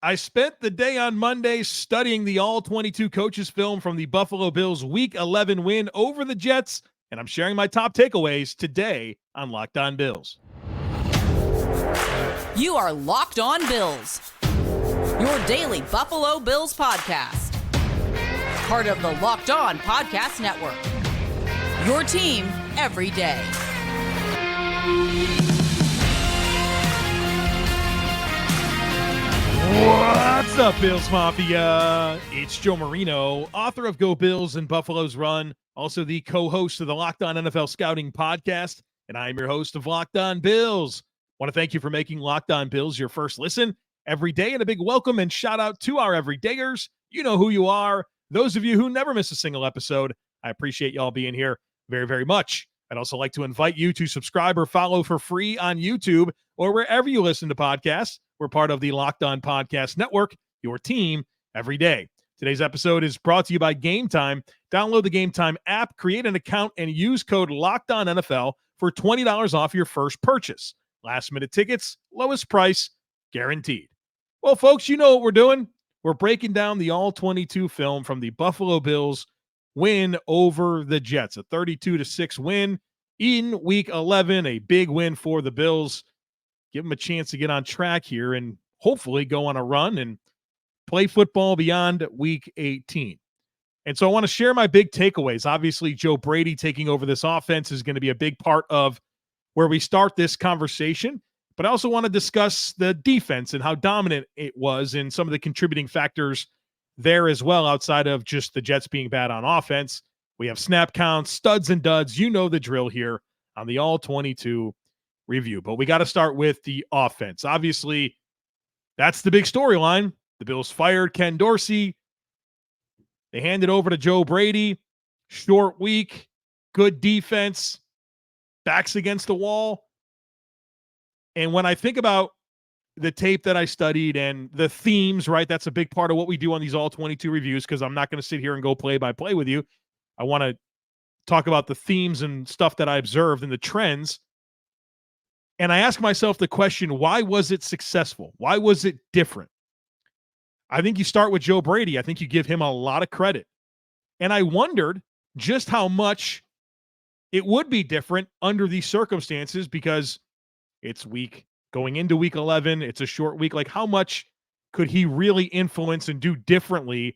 I spent the day on Monday studying the all-22 coaches film from the Buffalo Bills Week 11 win over the Jets, and I'm sharing my top takeaways today on Locked On Bills. You are Locked On Bills, your daily Buffalo Bills podcast. Part of the Locked On Podcast Network, your team every day. What's up, Bills Mafia? It's Joe Marino, author of Go Bills and Buffalo's Run, also the co-host of the Locked On NFL Scouting Podcast, and I'm your host of Locked On Bills. Want to thank you for making Locked On Bills your first listen every day, and a big welcome and shout out to our everydayers. You know who you are. Those of you who never miss a single episode, I appreciate y'all being here very, very much. I'd also like to invite you to subscribe or follow for free on YouTube or wherever you listen to podcasts. We're part of the Locked On Podcast Network, your team every day. Today's episode is brought to you by Game Time. Download the Game Time app, create an account, and use code LOCKEDONNFL for $20 off your first purchase. Last-minute tickets, lowest price, guaranteed. Well, folks, you know what we're doing. We're breaking down the all-22 film from the Buffalo Bills win over the Jets, a 32-6 win in Week 11, a big win for the Bills. Give them a chance to get on track here and hopefully go on a run and play football beyond Week 18. And so I want to share my big takeaways. Obviously, Joe Brady taking over this offense is going to be a big part of where we start this conversation. But I also want to discuss the defense and how dominant it was and some of the contributing factors there as well, outside of just the Jets being bad on offense. We have snap counts, studs and duds. You know the drill here on the all-22 review. But we got to start with the offense. Obviously, that's the big storyline. The Bills fired Ken Dorsey. They handed over to Joe Brady. Short week, good defense, backs against the wall. And when I think about the tape that I studied and the themes, right, that's a big part of what we do on these all-22 reviews, because I'm not going to sit here and go play-by-play with you. I want to talk about the themes and stuff that I observed and the trends. And I ask myself the question, why was it successful? Why was it different? I think you start with Joe Brady. I think you give him a lot of credit. And I wondered just how much it would be different under these circumstances, because it's going into Week 11. It's a short week. Like, how much could he really influence and do differently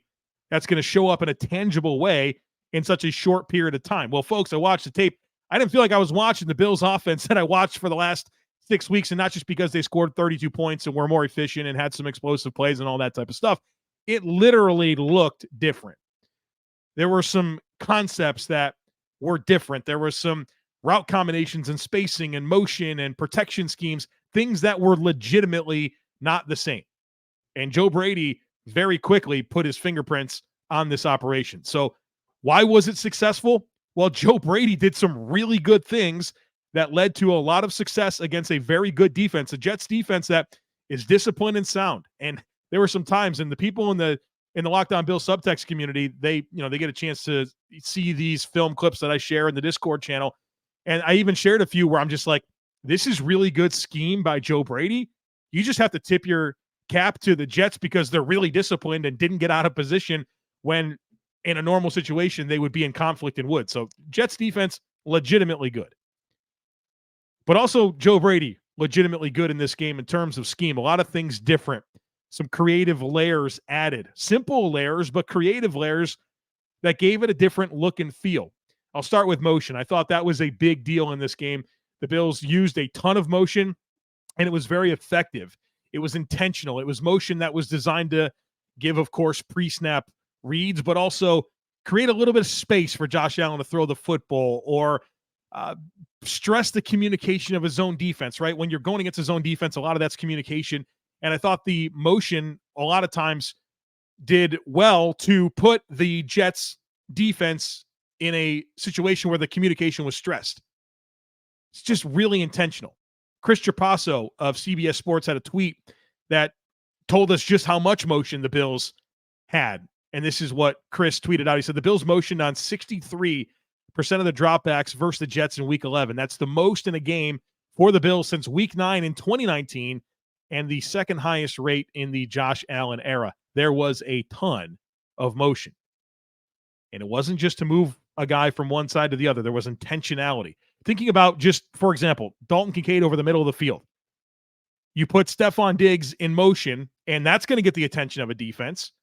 that's going to show up in a tangible way in such a short period of time? Well, folks, I watched the tape. I didn't feel like I was watching the Bills offense that I watched for the last 6 weeks, and not just because they scored 32 points and were more efficient and had some explosive plays and all that type of stuff. It literally looked different. There were some concepts that were different. There were some route combinations and spacing and motion and protection schemes, things that were legitimately not the same. And Joe Brady very quickly put his fingerprints on this operation. So why was it successful? Well, Joe Brady did some really good things that led to a lot of success against a very good defense, a Jets defense that is disciplined and sound. And there were some times, and the people in the Locked On Bills subtext community, they get a chance to see these film clips that I share in the Discord channel. And I even shared a few where I'm just like, this is really good scheme by Joe Brady. You just have to tip your cap to the Jets because they're really disciplined and didn't get out of position when in a normal situation they would be in conflict and would. So Jets defense, legitimately good. But also Joe Brady, legitimately good in this game in terms of scheme. A lot of things different. Some creative layers added. Simple layers, but creative layers that gave it a different look and feel. I'll start with motion. I thought that was a big deal in this game. The Bills used a ton of motion, and it was very effective. It was intentional. It was motion that was designed to give, of course, pre-snap reads, but also create a little bit of space for Josh Allen to throw the football or stress the communication of his own defense, right? When you're going against his own defense, a lot of that's communication. And I thought the motion a lot of times did well to put the Jets defense in a situation where the communication was stressed. It's just really intentional. Chris Trapasso of CBS Sports had a tweet that told us just how much motion the Bills had. And this is what Chris tweeted out. He said, the Bills motioned on 63% of the dropbacks versus the Jets in Week 11. That's the most in a game for the Bills since Week 9 in 2019. and the second highest rate in the Josh Allen era. There was a ton of motion. And it wasn't just to move a guy from one side to the other. There was intentionality. Thinking about just, for example, Dalton Kincaid over the middle of the field. You put Stefon Diggs in motion, and that's going to get the attention of a defense.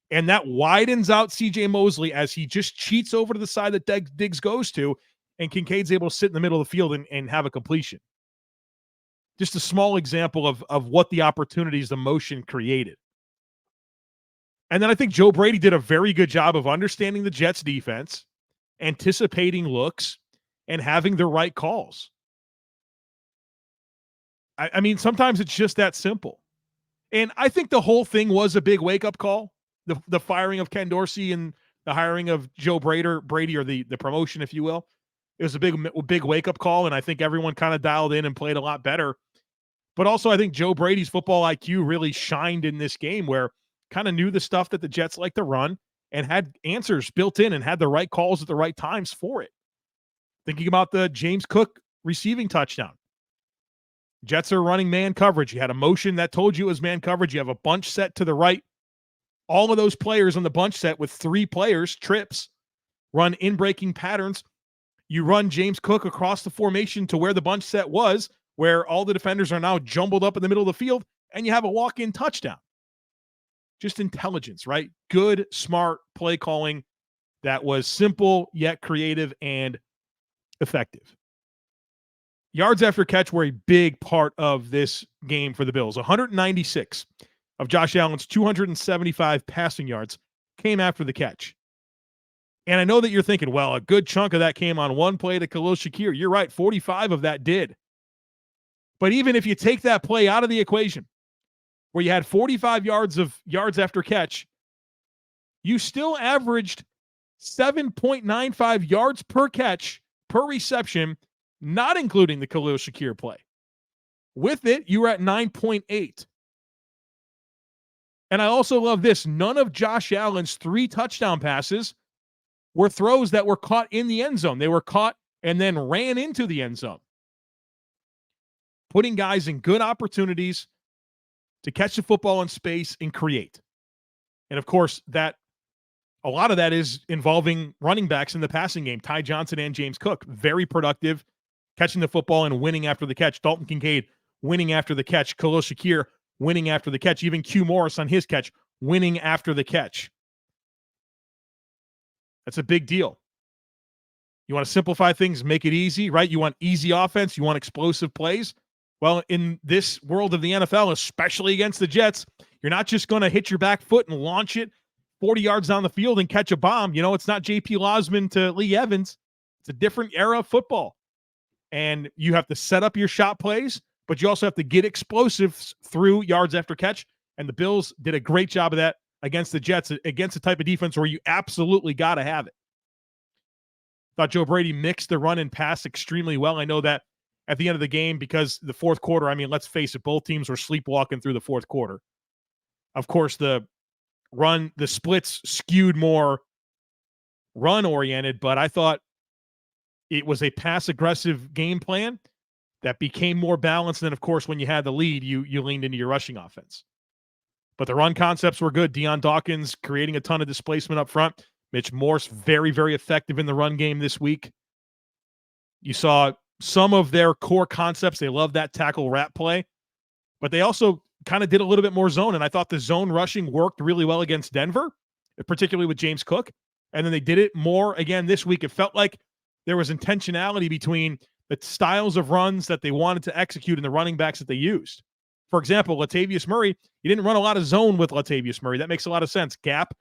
And that widens out C.J. Mosley as he just cheats over to the side that Diggs goes to, and Kincaid's able to sit in the middle of the field and have a completion. Just a small example of what the opportunities the motion created. And then I think Joe Brady did a very good job of understanding the Jets defense, anticipating looks, and having the right calls. I mean, sometimes it's just that simple. And I think the whole thing was a big wake-up call. The firing of Ken Dorsey and the hiring of Joe Brady, or the promotion, if you will. It was a big wake-up call, and I think everyone kind of dialed in and played a lot better. But also, I think Joe Brady's football IQ really shined in this game, where kind of knew the stuff that the Jets like to run and had answers built in and had the right calls at the right times for it. Thinking about the James Cook receiving touchdown. Jets are running man coverage. You had a motion that told you it was man coverage. You have a bunch set to the right. All of those players on the bunch set with 3 players, trips, run in-breaking patterns. You run James Cook across the formation to where the bunch set was, where all the defenders are now jumbled up in the middle of the field, and you have a walk-in touchdown. Just intelligence, right? Good, smart play calling that was simple yet creative and effective. Yards after catch were a big part of this game for the Bills. 196 of Josh Allen's 275 passing yards came after the catch. And I know that you're thinking, well, a good chunk of that came on one play to Khalil Shakir. You're right, 45 of that did. But even if you take that play out of the equation, where you had 45 yards after catch, you still averaged 7.95 yards per catch per reception, not including the Khalil Shakir play. With it, you were at 9.8. And I also love this. None of Josh Allen's 3 touchdown passes were throws that were caught in the end zone. They were caught and then ran into the end zone. Putting guys in good opportunities to catch the football in space and create. And of course, a lot of that is involving running backs in the passing game. Ty Johnson and James Cook, very productive, catching the football and winning after the catch. Dalton Kincaid winning after the catch. Khalil Shakir winning after the catch. Even Q Morris on his catch, winning after the catch. That's a big deal. You want to simplify things, make it easy, right? You want easy offense. You want explosive plays. Well, in this world of the NFL, especially against the Jets, you're not just going to hit your back foot and launch it 40 yards down the field and catch a bomb. You know, it's not J.P. Losman to Lee Evans. It's a different era of football. And you have to set up your shot plays, but you also have to get explosives through yards after catch. And the Bills did a great job of that against the Jets, against the type of defense where you absolutely got to have it. Thought Joe Brady mixed the run and pass extremely well. I know that at the end of the game, because the fourth quarter, I mean, let's face it, both teams were sleepwalking through the fourth quarter. Of course, the splits skewed more run-oriented, but I thought it was a pass-aggressive game plan that became more balanced. And then, of course, when you had the lead, you leaned into your rushing offense. But the run concepts were good. Dion Dawkins creating a ton of displacement up front. Mitch Morse, very, very effective in the run game this week. You saw some of their core concepts. They love that tackle wrap play. But they also kind of did a little bit more zone, and I thought the zone rushing worked really well against Denver, particularly with James Cook. And then they did it more again this week. It felt like there was intentionality between the styles of runs that they wanted to execute and the running backs that they used. For example, Latavius Murray, you didn't run a lot of zone with Latavius Murray. That makes a lot of sense. Gap,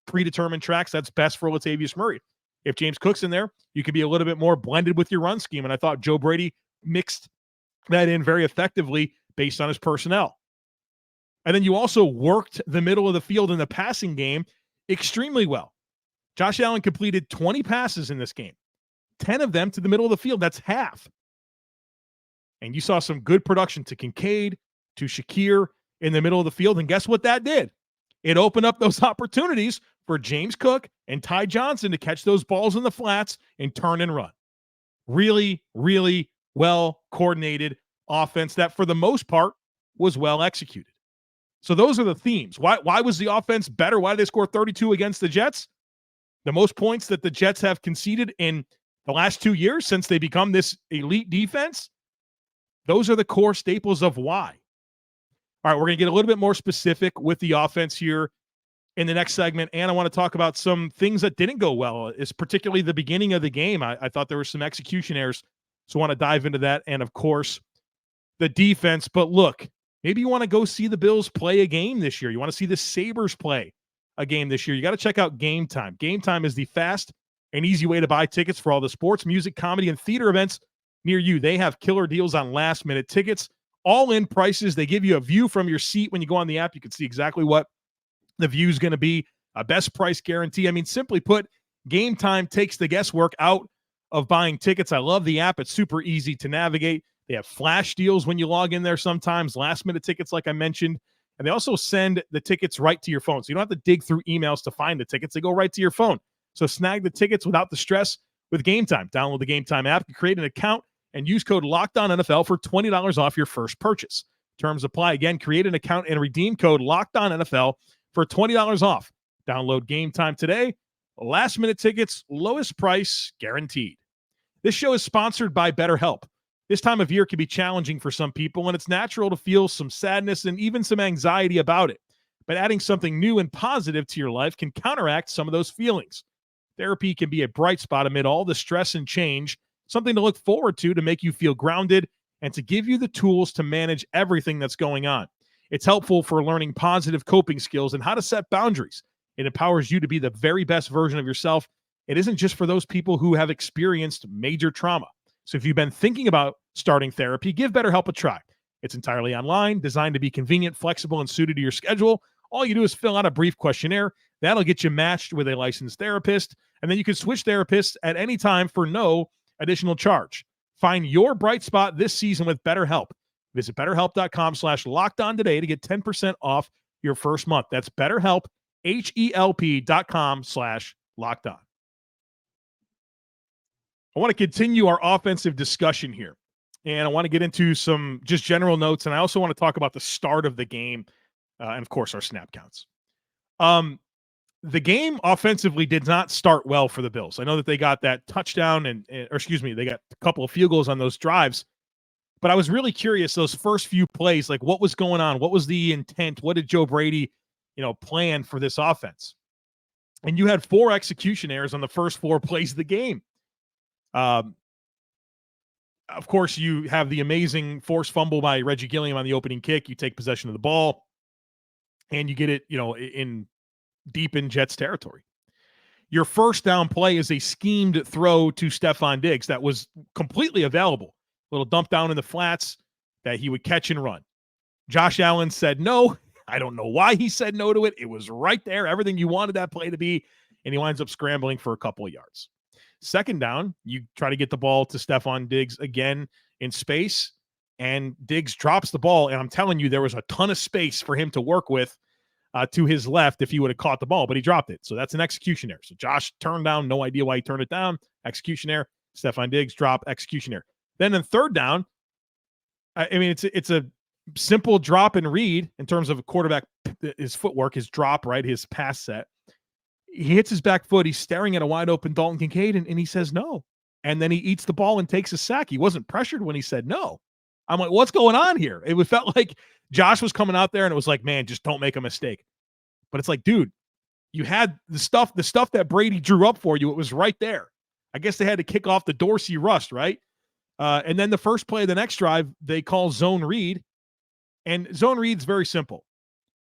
predetermined tracks, that's best for Latavius Murray. If James Cook's in there, you could be a little bit more blended with your run scheme. And I thought Joe Brady mixed that in very effectively based on his personnel. And then you also worked the middle of the field in the passing game extremely well. Josh Allen completed 20 passes in this game, 10 of them to the middle of the field. That's half. And you saw some good production to Kincaid, to Shakir in the middle of the field. And guess what that did? It opened up those opportunities for James Cook and Ty Johnson to catch those balls in the flats and turn and run. Really, really well coordinated offense that for the most part was well executed. So those are the themes. Why was the offense better? Why did they score 32 against the Jets? The most points that the Jets have conceded in the last 2 years since they become this elite defense. Those are the core staples of why. All right, we're going to get a little bit more specific with the offense here in the next segment, and I want to talk about some things that didn't go well, is particularly the beginning of the game. I thought there were some execution errors, so I want to dive into that, and of course, the defense. But look, maybe you want to go see the Bills play a game this year. You want to see the Sabres play a game this year. You got to check out Game Time. Game Time is the fast and easy way to buy tickets for all the sports, music, comedy, and theater events near you. They have killer deals on last-minute tickets, all-in prices. They give you a view from your seat. When you go on the app, you can see exactly what the view is going to be, a best price guarantee. I mean, simply put, Game Time takes the guesswork out of buying tickets. I love the app. It's super easy to navigate. They have flash deals when you log in there sometimes, last-minute tickets like I mentioned, and they also send the tickets right to your phone. So you don't have to dig through emails to find the tickets. They go right to your phone. So snag the tickets without the stress with Game Time. Download the Game Time app, create an account, and use code LOCKEDONNFL for $20 off your first purchase. Terms apply. Again, create an account and redeem code LOCKEDONNFL for $20 off. Download Game Time today. Last-minute tickets, lowest price guaranteed. This show is sponsored by BetterHelp. This time of year can be challenging for some people, and it's natural to feel some sadness and even some anxiety about it. But adding something new and positive to your life can counteract some of those feelings. Therapy can be a bright spot amid all the stress and change, something to look forward to make you feel grounded and to give you the tools to manage everything that's going on. It's helpful for learning positive coping skills and how to set boundaries. It empowers you to be the very best version of yourself. It isn't just for those people who have experienced major trauma. So if you've been thinking about starting therapy, give BetterHelp a try. It's entirely online, designed to be convenient, flexible, and suited to your schedule. All you do is fill out a brief questionnaire. That'll get you matched with a licensed therapist, and then you can switch therapists at any time for no additional charge. Find your bright spot this season with BetterHelp. Visit BetterHelp.com/LockedOn today to get 10% off your first month. That's BetterHelp, HELP.com/LockedOn. I want to continue our offensive discussion here, and I want to get into some just general notes, and I also want to talk about the start of the game, and of course our snap counts. The game offensively did not start well for the Bills. I know that they got that touchdown they got a couple of field goals on those drives, but I was really curious those first few plays, like what was going on? What was the intent? What did Joe Brady, plan for this offense? And you had 4 execution errors on the first 4 plays of the game. Of course, you have the amazing forced fumble by Reggie Gilliam on the opening kick. You take possession of the ball, and you get it, in deep in Jets territory. Your first down play is a schemed throw to Stefon Diggs that was completely available. Little dump down in the flats that he would catch and run. Josh Allen said no. I don't know why he said no to it. It was right there, everything you wanted that play to be, and he winds up scrambling for a couple of yards. Second down, you try to get the ball to Stefon Diggs again in space, and Diggs drops the ball, and I'm telling you, there was a ton of space for him to work with to his left if he would have caught the ball, but he dropped it. So that's an execution error. So Josh turned down, no idea why he turned it down. Execution error. Stefon Diggs drop, execution error. Then in third down, I mean, it's a simple drop and read in terms of a quarterback, his footwork, his drop, right, his pass set. He hits his back foot. He's staring at a wide open Dalton Kincaid, and he says no. And then he eats the ball and takes a sack. He wasn't pressured when he said no. I'm like, what's going on here? It felt like Josh was coming out there and it was like, man, just don't make a mistake. But it's like, dude, you had the stuff that Brady drew up for you. It was right there. I guess they had to kick off the Dorsey rust, right? And then the first play of the next drive, they call zone read. And zone read's very simple.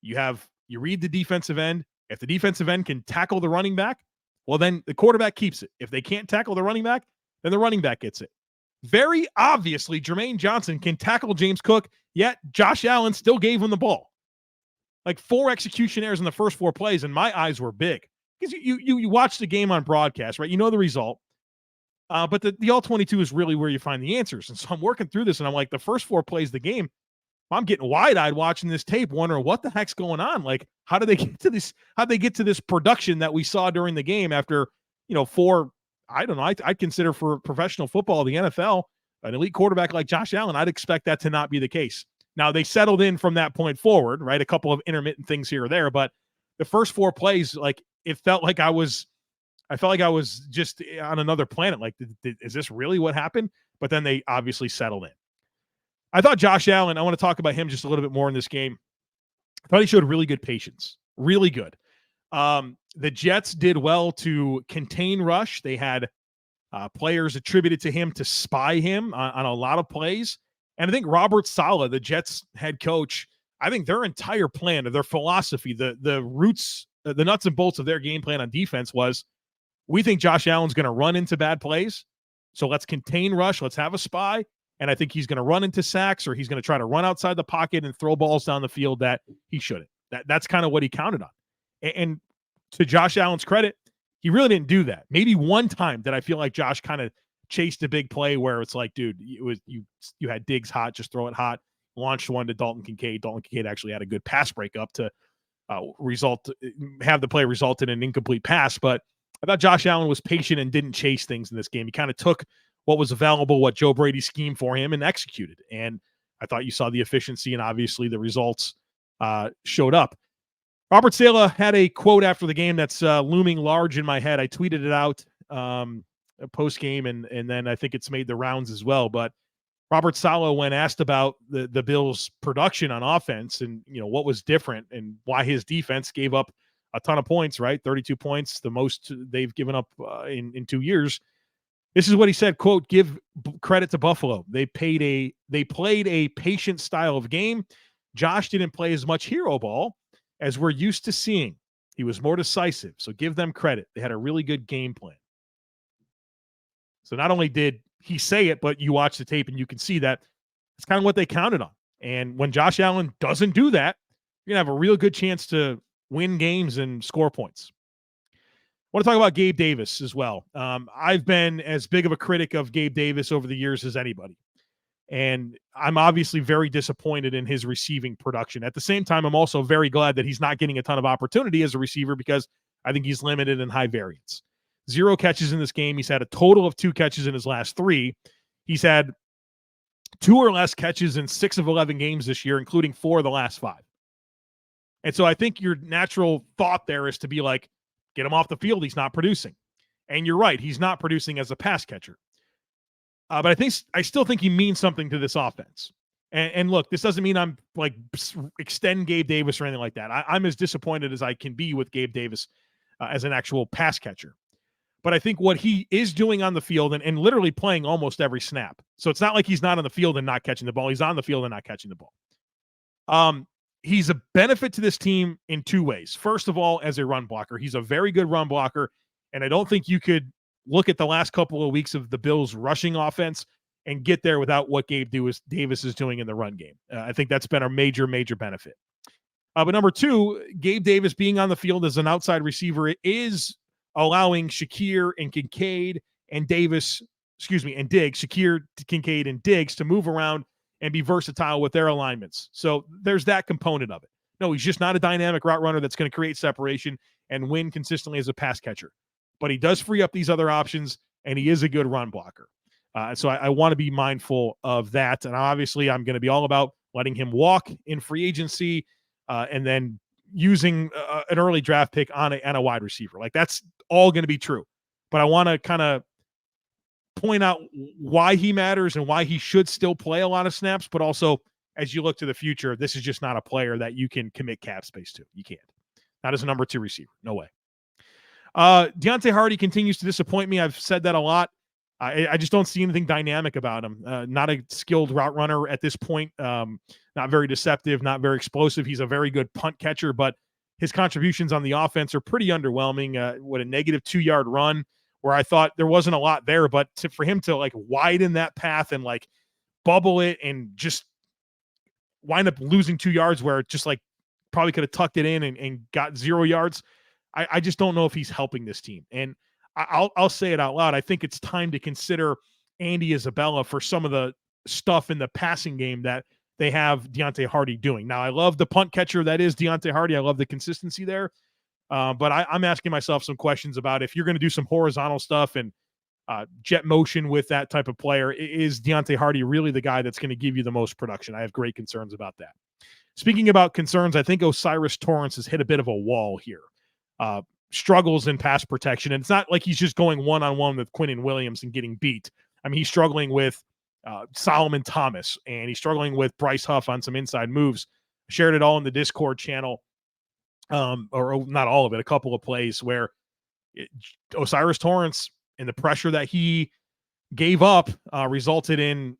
You read the defensive end. If the defensive end can tackle the running back, well, then the quarterback keeps it. If they can't tackle the running back, then the running back gets it. Very obviously, Jermaine Johnson can tackle James Cook, yet Josh Allen still gave him the ball. Like 4 execution errors in the first 4 plays, and my eyes were big. Because you watch the game on broadcast, right? You know the result. But the all-22 is really where you find the answers. And so I'm working through this, and I'm like, the first 4 plays of the game, I'm getting wide-eyed watching this tape, wondering what the heck's going on. Like, how do they get to this? How do they get to this production that we saw during the game after, 4? I don't know. I'd consider for professional football, the NFL, an elite quarterback like Josh Allen, I'd expect that to not be the case. Now, they settled in from that point forward, right? A couple of intermittent things here or there, but the first 4 plays, like, it felt like I felt like I was just on another planet. Like, is this really what happened? But then they obviously settled in. I thought Josh Allen, I want to talk about him just a little bit more in this game. I thought he showed really good patience, really good. The Jets did well to contain rush. They had players attributed to him to spy him on a lot of plays. And I think Robert Saleh, the Jets head coach, I think their entire plan, their philosophy, the roots, the nuts and bolts of their game plan on defense was, we think Josh Allen's going to run into bad plays, so let's contain rush, let's have a spy, and I think he's going to run into sacks, or he's going to try to run outside the pocket and throw balls down the field that he shouldn't. That's kind of what he counted on. And to Josh Allen's credit, he really didn't do that. Maybe one time that I feel like Josh kind of chased a big play where it's like, dude, you had Diggs hot, just throw it hot. Launched one to Dalton Kincaid. Dalton Kincaid actually had a good pass breakup to have the play result in an incomplete pass. But I thought Josh Allen was patient and didn't chase things in this game. He kind of took what was available, what Joe Brady schemed for him, and executed. And I thought you saw the efficiency, and obviously the results showed up. Robert Saleh had a quote after the game that's looming large in my head. I tweeted it out post game, and then I think it's made the rounds as well. But Robert Saleh, when asked about the Bills' production on offense and what was different and why his defense gave up a ton of points, right? 32 points, the most they've given up in 2 years. This is what he said, quote, "Give credit to Buffalo. They played a patient style of game. Josh didn't play as much hero ball as we're used to seeing. He was more decisive. So give them credit. They had a really good game plan." So not only did he say it, but you watch the tape and you can see that it's kind of what they counted on. And when Josh Allen doesn't do that, you're going to have a real good chance to win games and score points. I want to talk about Gabe Davis as well. I've been as big of a critic of Gabe Davis over the years as anybody. And I'm obviously very disappointed in his receiving production. At the same time, I'm also very glad that he's not getting a ton of opportunity as a receiver because I think he's limited in high variance. 0 catches in this game. He's had a total of 2 catches in his last 3. He's had 2 or less catches in 6 of 11 games this year, including 4 of the last 5. And so I think your natural thought there is to be like, get him off the field. He's not producing. And you're right. He's not producing as a pass catcher. But I still think he means something to this offense. And look, this doesn't mean I'm like extend Gabe Davis or anything like that. I'm as disappointed as I can be with Gabe Davis as an actual pass catcher. But I think what he is doing on the field and literally playing almost every snap. So it's not like he's not on the field and not catching the ball. He's on the field and not catching the ball. He's a benefit to this team in 2 ways. First of all, as a run blocker, he's a very good run blocker. And I don't think you could look at the last couple of weeks of the Bills' rushing offense and get there without what Gabe Davis is doing in the run game. I think that's been a major, major benefit. But number 2, Gabe Davis being on the field as an outside receiver is allowing Shakir and Kincaid and Diggs, Shakir, Kincaid, and Diggs to move around and be versatile with their alignments. So there's that component of it. No, he's just not a dynamic route runner that's going to create separation and win consistently as a pass catcher. But he does free up these other options, and he is a good run blocker. So I want to be mindful of that. And obviously, I'm going to be all about letting him walk in free agency and then using an early draft pick on a wide receiver. Like, that's all going to be true. But I want to kind of point out why he matters and why he should still play a lot of snaps. But also, as you look to the future, this is just not a player that you can commit cap space to. You can't. Not as a number 2 receiver. No way. Deontay Hardy continues to disappoint me. I've said that a lot. I just don't see anything dynamic about him. Not a skilled route runner at this point. Not very deceptive, not very explosive. He's a very good punt catcher, but his contributions on the offense are pretty underwhelming. What a negative 2-yard run where I thought there wasn't a lot there, but for him to like widen that path and like bubble it and just wind up losing 2 yards where it just like probably could have tucked it in and got 0 yards. I just don't know if he's helping this team. And I'll say it out loud. I think it's time to consider Andy Isabella for some of the stuff in the passing game that they have Deontay Hardy doing. Now, I love the punt catcher that is Deontay Hardy. I love the consistency there. But I'm asking myself some questions about if you're going to do some horizontal stuff and jet motion with that type of player. Is Deontay Hardy really the guy that's going to give you the most production? I have great concerns about that. Speaking about concerns, I think O'Cyrus Torrence has hit a bit of a wall here. Struggles in pass protection. And it's not like he's just going one-on-one with Quinnen Williams and getting beat. I mean, he's struggling with Solomon Thomas, and he's struggling with Bryce Huff on some inside moves. Shared it all in the Discord channel, or not all of it, a couple of plays where O'Cyrus Torrence and the pressure that he gave up resulted in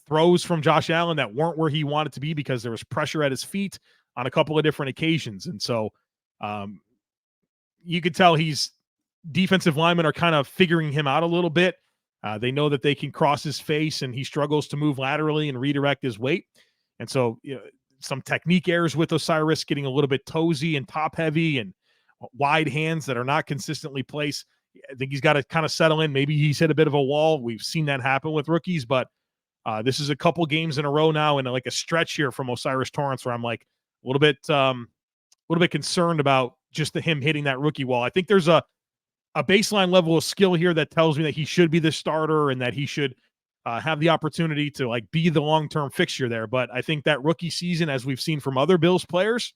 throws from Josh Allen that weren't where he wanted to be because there was pressure at his feet on a couple of different occasions. And so you could tell defensive linemen are kind of figuring him out a little bit. They know that they can cross his face, and he struggles to move laterally and redirect his weight. And so some technique errors with O'Cyrus, getting a little bit toesy and top heavy and wide hands that are not consistently placed. I think he's got to kind of settle in. Maybe he's hit a bit of a wall. We've seen that happen with rookies, but this is a couple games in a row now and like a stretch here from O'Cyrus Torrence where I'm like a little bit concerned about just him hitting that rookie wall. I think there's a baseline level of skill here that tells me that he should be the starter and that he should have the opportunity to like be the long-term fixture there. But I think that rookie season, as we've seen from other Bills players,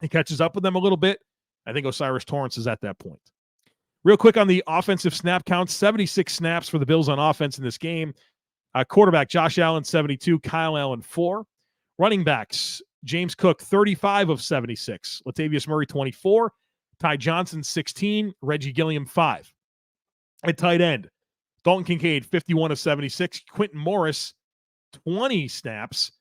it catches up with them a little bit. I think O'Cyrus Torrence is at that point. Real quick on the offensive snap count, 76 snaps for the Bills on offense in this game. Quarterback Josh Allen, 72, Kyle Allen, 4. Running backs, James Cook, 35 of 76. Latavius Murray, 24. Ty Johnson, 16. Reggie Gilliam, 5. At tight end, Dalton Kincaid, 51 of 76. Quentin Morris, 20 snaps.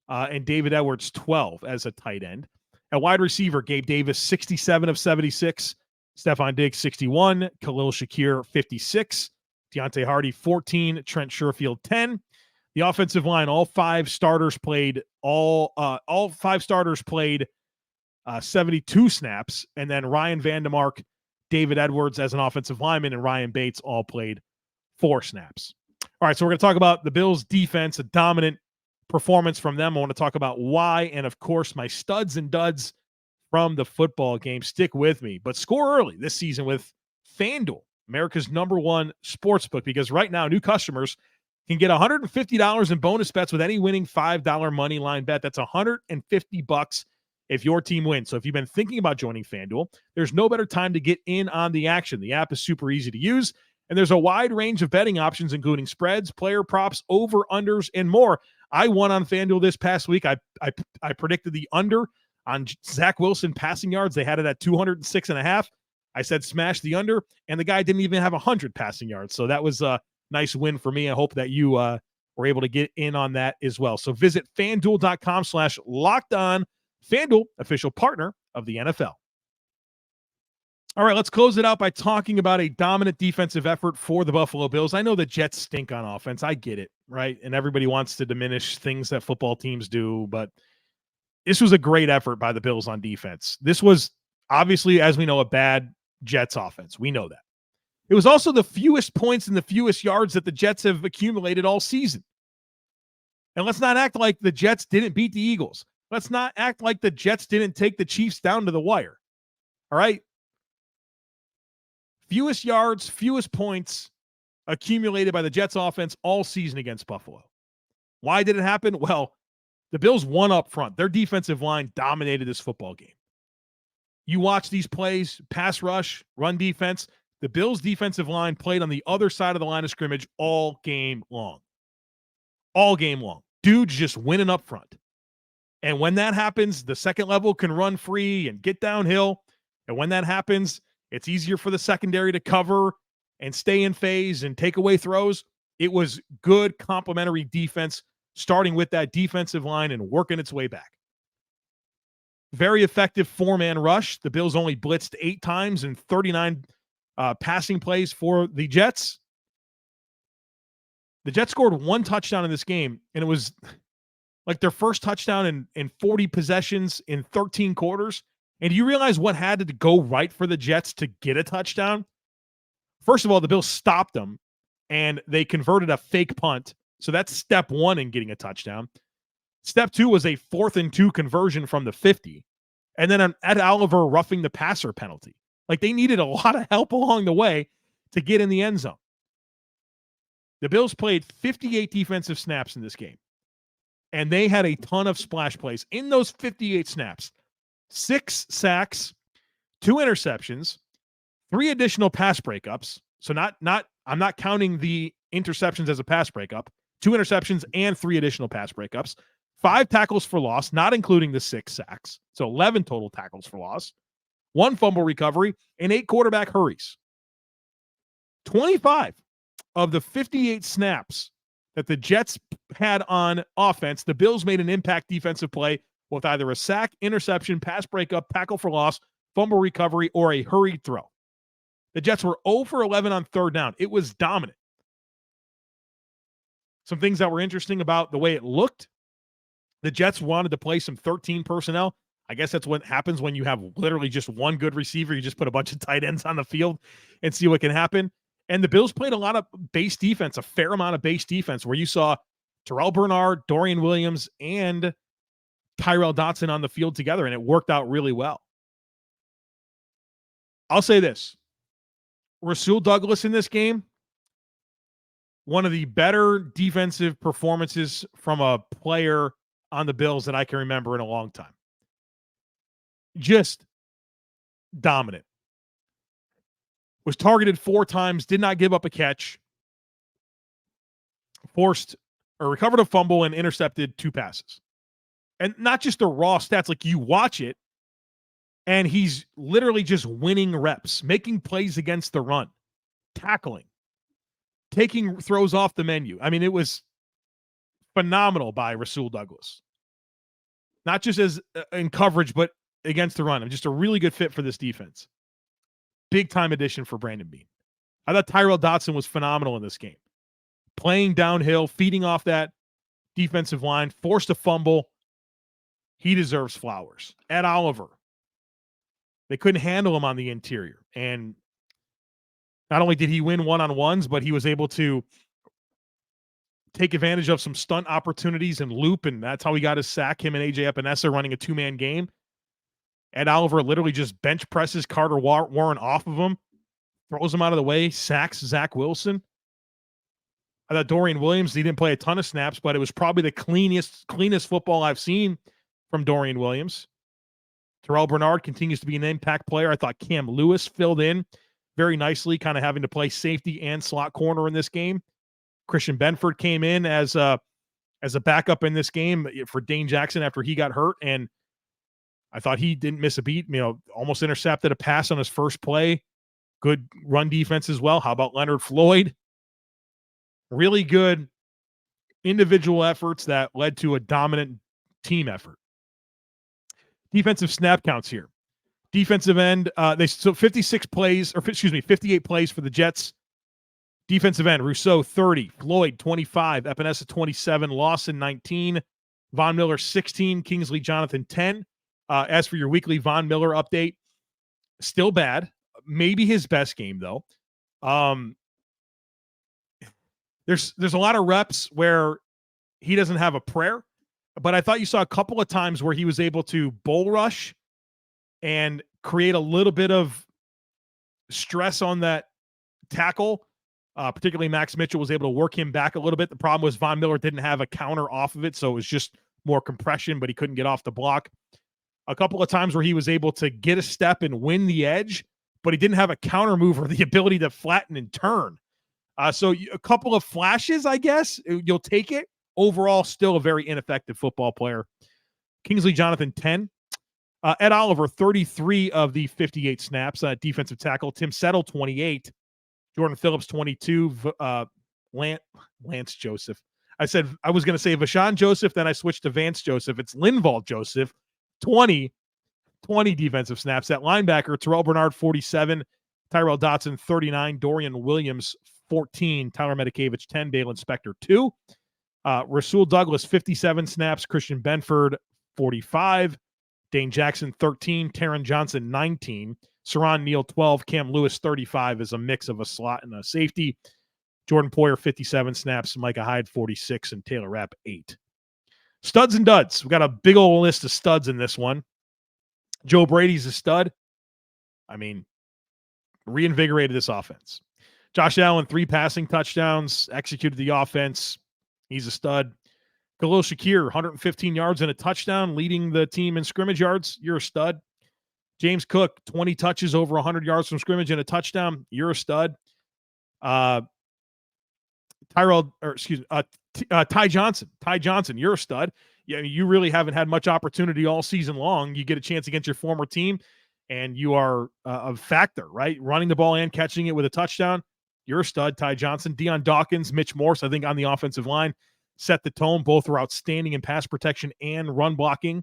And David Edwards, 12 as a tight end. At wide receiver, Gabe Davis, 67 of 76. Stefon Diggs, 61. Khalil Shakir, 56. Deontay Hardy, 14. Trent Sherfield, 10. The offensive line, all five starters played 72 snaps. And then Ryan Vandemark, David Edwards as an offensive lineman, and Ryan Bates all played 4 snaps. All right, so we're going to talk about the Bills' defense, a dominant performance from them. I want to talk about why, and of course, my studs and duds from the football game. Stick with me, but score early this season with FanDuel, America's #1 sportsbook, because right now new customers can get $150 in bonus bets with any winning $5 money line bet. That's $150 if your team wins. So if you've been thinking about joining FanDuel, there's no better time to get in on the action. The app is super easy to use, and there's a wide range of betting options, including spreads, player props, over-unders, and more. I won on FanDuel this past week. I predicted the under on Zach Wilson passing yards. They had it at 206.5. I said smash the under, and the guy didn't even have 100 passing yards. So that was a nice win for me. I hope that you were able to get in on that as well. So visit FanDuel.com/lockedon. FanDuel, official partner of the NFL. All right, let's close it out by talking about a dominant defensive effort for the Buffalo Bills. I know the Jets stink on offense. I get it, right? And everybody wants to diminish things that football teams do, but this was a great effort by the Bills on defense. This was obviously, as we know, a bad Jets offense. We know that. It was also the fewest points and the fewest yards that the Jets have accumulated all season. And let's not act like the Jets didn't beat the Eagles. Let's not act like the Jets didn't take the Chiefs down to the wire. All right? Fewest yards, fewest points accumulated by the Jets offense all season against Buffalo. Why did it happen? Well, the Bills won up front. Their defensive line dominated this football game. You watch these plays, pass rush, run defense. The Bills' defensive line played on the other side of the line of scrimmage all game long. All game long. Dudes just winning up front. And when that happens, the second level can run free and get downhill. And when that happens, it's easier for the secondary to cover and stay in phase and take away throws. It was good complementary defense, starting with that defensive line and working its way back. Very effective 4-man rush. The Bills only blitzed 8 times and 39 passing plays for the Jets. The Jets scored 1 touchdown in this game, and it was like their first touchdown in 40 possessions in 13 quarters. And do you realize what had to go right for the Jets to get a touchdown? First of all, the Bills stopped them, and they converted a fake punt. So that's step 1 in getting a touchdown. Step 2 was a 4th and 2 conversion from the 50. And then an Ed Oliver roughing the passer penalty. Like, they needed a lot of help along the way to get in the end zone. The Bills played 58 defensive snaps in this game, and they had a ton of splash plays. In those 58 snaps, 6 sacks, 2 interceptions, 3 additional pass breakups. So I'm not counting the interceptions as a pass breakup. 2 interceptions and 3 additional pass breakups. 5 tackles for loss, not including the 6 sacks. So 11 total tackles for loss. 1 fumble recovery, and 8 quarterback hurries. 25 of the 58 snaps that the Jets had on offense, the Bills made an impact defensive play with either a sack, interception, pass breakup, tackle for loss, fumble recovery, or a hurried throw. The Jets were 0 for 11 on third down. It was dominant. Some things that were interesting about the way it looked. The Jets wanted to play some 13 personnel. I guess that's what happens when you have literally just one good receiver. You just put a bunch of tight ends on the field and see what can happen. And the Bills played a lot of base defense, a fair amount of base defense, where you saw Terrel Bernard, Dorian Williams, and Tyrel Dodson on the field together, and it worked out really well. I'll say this. Rasul Douglas in this game, one of the better defensive performances from a player on the Bills that I can remember in a long time. Just dominant. Was targeted 4 times, did not give up a catch, recovered a fumble and intercepted 2 passes. And not just the raw stats, like you watch it, and he's literally just winning reps, making plays against the run, tackling, taking throws off the menu. I mean, it was phenomenal by Rasul Douglas. Not just as in coverage, but against the run. I'm just a really good fit for this defense. Big time addition for Brandon Beane. I thought Tyrel Dodson was phenomenal in this game. Playing downhill, feeding off that defensive line, forced a fumble. He deserves flowers. Ed Oliver. They couldn't handle him on the interior. And not only did he win one-on-ones, but he was able to take advantage of some stunt opportunities and loop, and that's how he got his sack, him and A.J. Epinesa running a 2-man game. Ed Oliver literally just bench presses Carter Warren off of him, throws him out of the way, sacks Zach Wilson. I thought Dorian Williams, he didn't play a ton of snaps, but it was probably the cleanest football I've seen from Dorian Williams. Terrel Bernard continues to be an impact player. I thought Cam Lewis filled in very nicely, kind of having to play safety and slot corner in this game. Christian Benford came in as a backup in this game for Dane Jackson after he got hurt, and I thought he didn't miss a beat. Almost intercepted a pass on his first play. Good run defense as well. How about Leonard Floyd? Really good individual efforts that led to a dominant team effort. Defensive snap counts here. Defensive end, 58 plays for the Jets. Defensive end, Rousseau 30, Floyd 25, Epinesa 27, Lawson 19, Von Miller 16, Kingsley Jonathan 10. As for your weekly Von Miller update, still bad. Maybe his best game though. There's a lot of reps where he doesn't have a prayer, but I thought you saw a couple of times where he was able to bull rush and create a little bit of stress on that tackle. Particularly Max Mitchell was able to work him back a little bit. The problem was Von Miller didn't have a counter off of it, so it was just more compression, but he couldn't get off the block. A couple of times where he was able to get a step and win the edge, but he didn't have a counter move or the ability to flatten and turn. So a couple of flashes, I guess. You'll take it. Overall, still a very ineffective football player. Kingsley Jonathan, 10. Ed Oliver, 33 of the 58 snaps. Defensive tackle. Tim Settle, 28. Jordan Phillips, 22. Lance Joseph. I said I was going to say Vashawn Joseph, then I switched to Vance Joseph. It's Linval Joseph, 20 defensive snaps. At linebacker, Terrel Bernard, 47. Tyrel Dodson, 39. Dorian Williams, 14. Tyler Medikevich, 10. Dalen Spector, 2. Rasul Douglas, 57 snaps. Christian Benford, 45. Dane Jackson, 13. Taron Johnson, 19. Saron Neal, 12. Cam Lewis, 35, is a mix of a slot and a safety. Jordan Poyer, 57 snaps. Micah Hyde, 46. And Taylor Rapp, 8. Studs and duds. We got a big old list of studs in this one. Joe Brady's a stud. I mean, reinvigorated this offense. Josh Allen, 3 passing touchdowns, executed the offense. He's a stud. Khalil Shakir, 115 yards and a touchdown, leading the team in scrimmage yards. You're a stud. James Cook, 20 touches over 100 yards from scrimmage and a touchdown. You're a stud. Ty Johnson, you're a stud. Yeah, you really haven't had much opportunity all season long. You get a chance against your former team, and you are a factor, right? Running the ball and catching it with a touchdown. You're a stud, Ty Johnson. Dion Dawkins, Mitch Morse, I think on the offensive line, set the tone. Both were outstanding in pass protection and run blocking.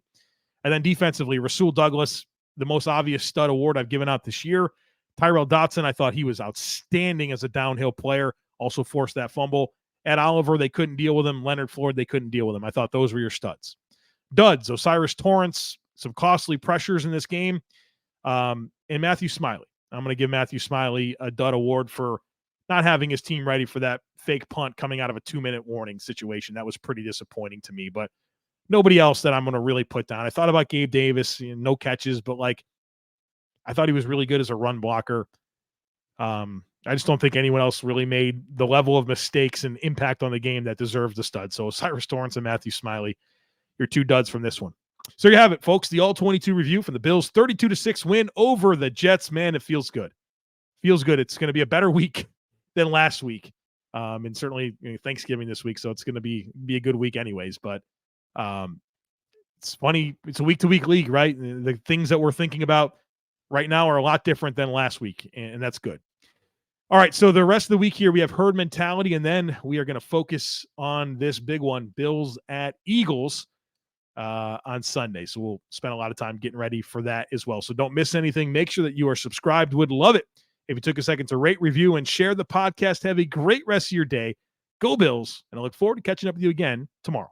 And then defensively, Rasul Douglas, the most obvious stud award I've given out this year. Tyrel Dodson, I thought he was outstanding as a downhill player, also forced that fumble. At Oliver, they couldn't deal with him. Leonard Floyd, they couldn't deal with him. I thought those were your studs. Duds, Osiris Torrence, some costly pressures in this game. And Matthew Smiley. I'm going to give Matthew Smiley a dud award for not having his team ready for that fake punt coming out of a 2-minute warning situation. That was pretty disappointing to me, but nobody else that I'm going to really put down. I thought about Gabe Davis, no catches, but I thought he was really good as a run blocker. I just don't think anyone else really made the level of mistakes and impact on the game that deserves the stud. So Cyrus Torrence and Matthew Smiley, your 2 duds from this one. So you have it, folks. The All-22 review for the Bills' 32-6 win over the Jets. Man, it feels good. Feels good. It's going to be a better week than last week. And certainly Thanksgiving this week, so it's going to be a good week anyways. But it's funny. It's a week-to-week league, right? The things that we're thinking about right now are a lot different than last week, and that's good. All right, so the rest of the week here, we have herd mentality, and then we are going to focus on this big one, Bills at Eagles on Sunday. So we'll spend a lot of time getting ready for that as well. So don't miss anything. Make sure that you are subscribed. Would love it if you took a second to rate, review, and share the podcast. Have a great rest of your day. Go Bills, and I look forward to catching up with you again tomorrow.